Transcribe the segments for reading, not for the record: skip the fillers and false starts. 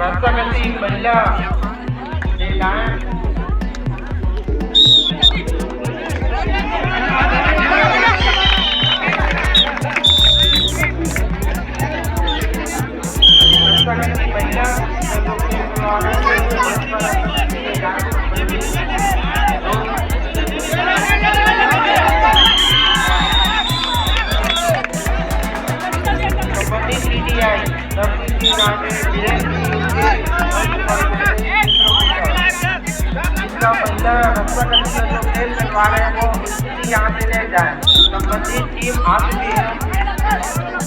रस्त्यावरती पहिल्या यहाँ से ले जाए संबंधित टीम आ चुकी है।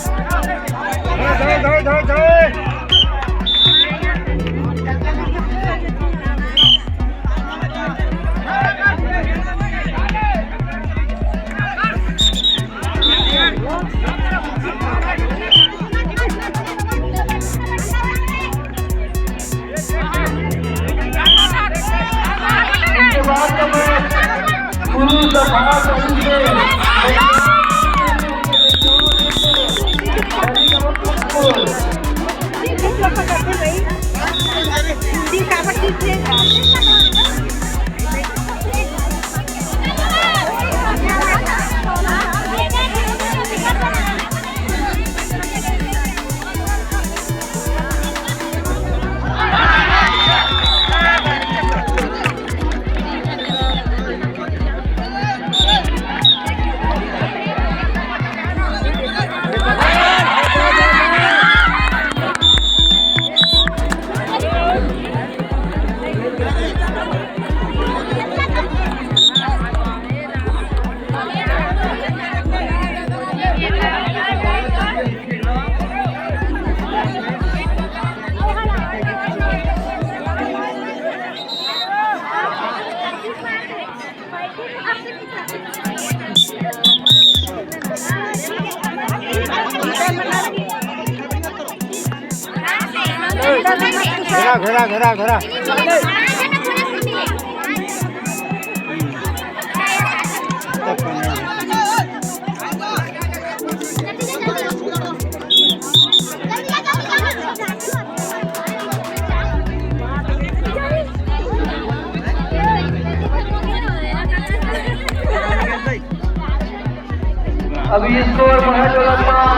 घरा अभी स्कोर गए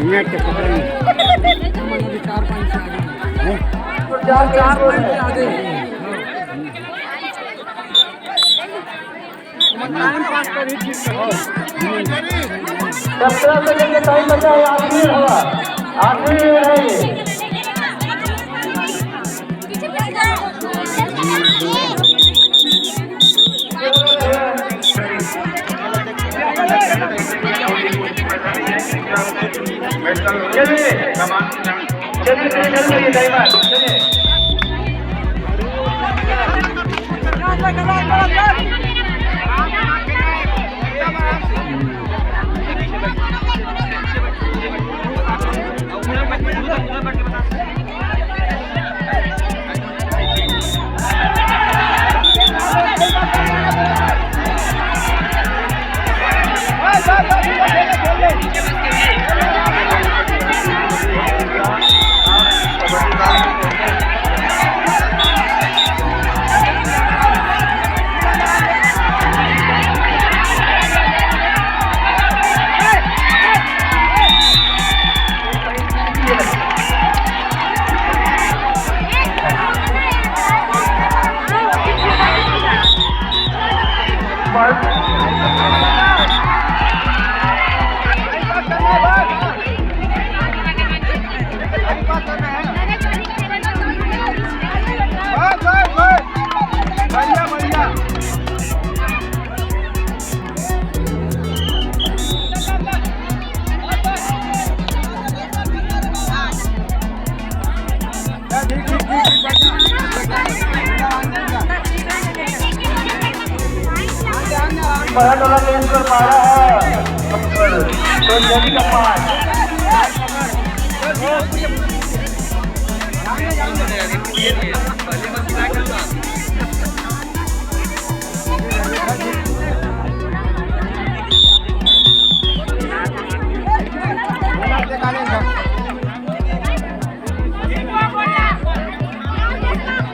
नेट के पकड़ेंगे 4-5 से आगे 4-5 से आगे टाइम पास कर ही ठीक है 17 सेकंड का टाइम बचा है आखिरी हुआ आखिरी है चलिए चलिए टाइमर चलिए बड़ा डोला लेंस पर मारा है तो जल्दी का पास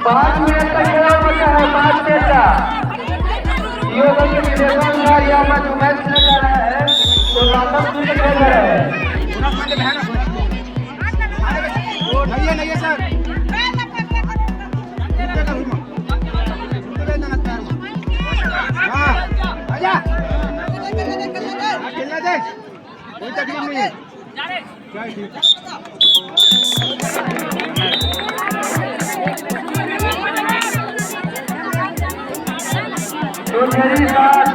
पाँच मिनट का खेला बचा है 5 मिनट का या जो मैच खेला जा रहा है तो लातम दूर खेल रहा है नहीं है सर हाँ आजा खेलना दे कोई तकलीफ नहीं है तो मेरी साथ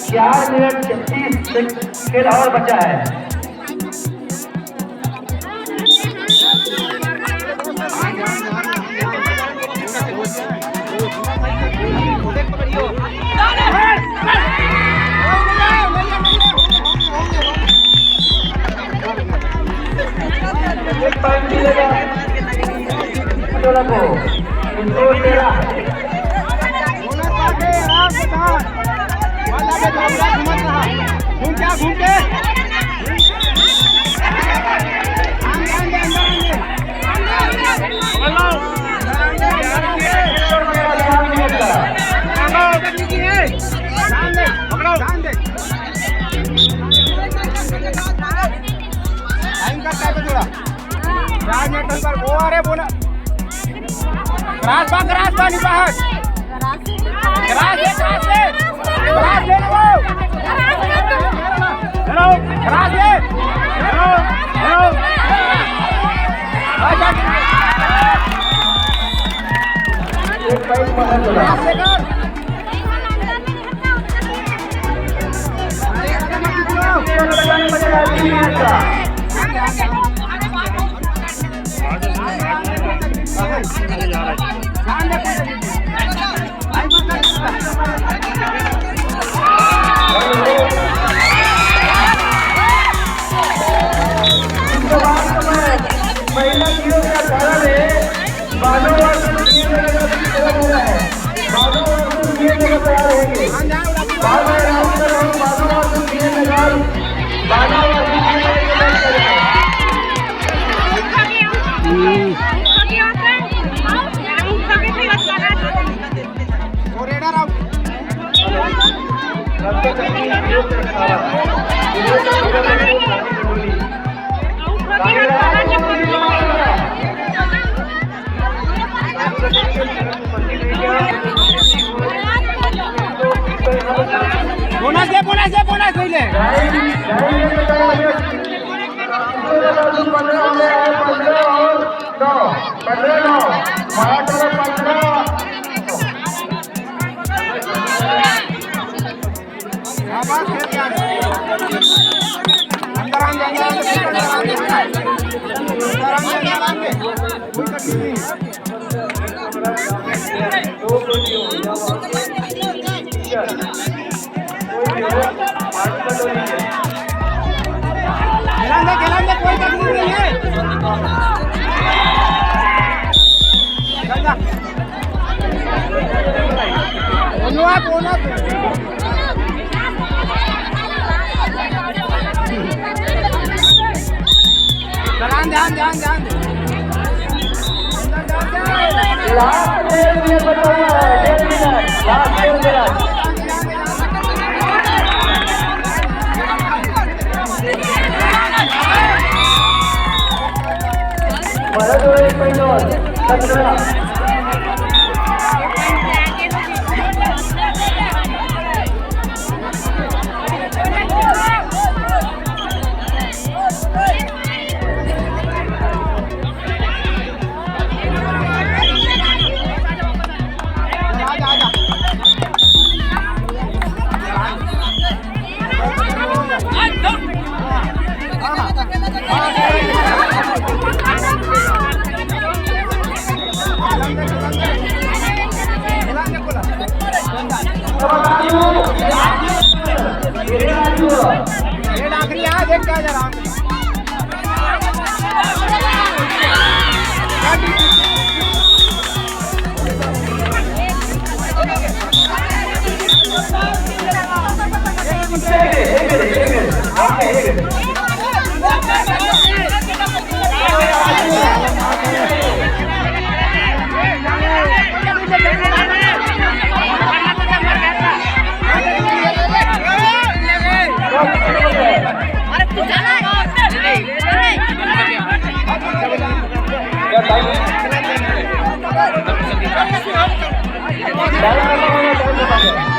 4 मिनट 36 सेकंड और बचा है एक टाइम मिलेगा को तो तेरा घूम क्या घूम के वो आ रहे बोला क्रास बा नहीं बाहर क्रास ले वो हेलो क्रास ले हेलो एक टाइम बाहर चला बोनस दे पहिले. 17. Dalam